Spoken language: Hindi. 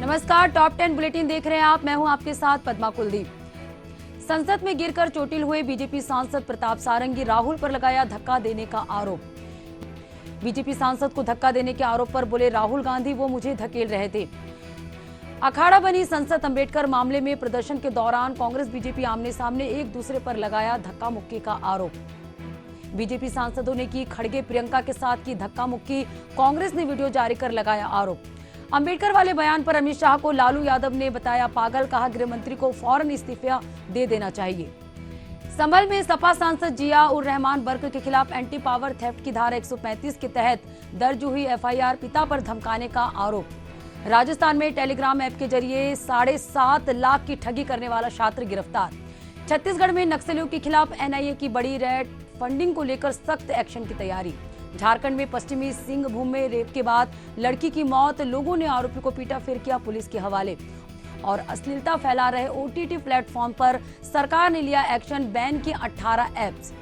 नमस्कार, टॉप 10 बुलेटिन देख रहे हैं आप। मैं हूं आपके साथ पद्मा कुलदीप। संसद में गिरकर चोटिल हुए बीजेपी सांसद प्रताप सारंगी, राहुल पर लगाया धक्का देने का आरोप। बीजेपी सांसद को धक्का देने के आरोप पर बोले राहुल गांधी, वो मुझे धकेल रहे थे। अखाड़ा बनी संसद। अंबेडकर मामले में प्रदर्शन के दौरान कांग्रेस बीजेपी आमने सामने, एक दूसरे पर लगाया धक्का मुक्की का आरोप। बीजेपी सांसदों ने की खड़गे प्रियंका के साथ की धक्का मुक्की, कांग्रेस ने वीडियो जारी कर लगाया आरोप। अंबेडकर वाले बयान पर अमित शाह को लालू यादव ने बताया पागल, कहा गृह मंत्री को फौरन इस्तीफा दे देना चाहिए। संभल में सपा सांसद जिया उर रहमान बर्क के खिलाफ एंटी पावर थेफ्ट की धारा 135 के तहत दर्ज हुई एफआईआर, पिता पर धमकाने का आरोप। राजस्थान में टेलीग्राम ऐप के जरिए 7.5 लाख की ठगी करने वाला छात्र गिरफ्तार। छत्तीसगढ़ में नक्सलियों के खिलाफ एनआईए की बड़ी रेड, फंडिंग को लेकर सख्त एक्शन की तैयारी। झारखंड में पश्चिमी सिंहभूम में रेप के बाद लड़की की मौत, लोगों ने आरोपी को पीटा फिर किया पुलिस के हवाले। और अश्लीलता फैला रहे ओटीटी प्लेटफॉर्म पर सरकार ने लिया एक्शन, बैन की 18 ऐप्स।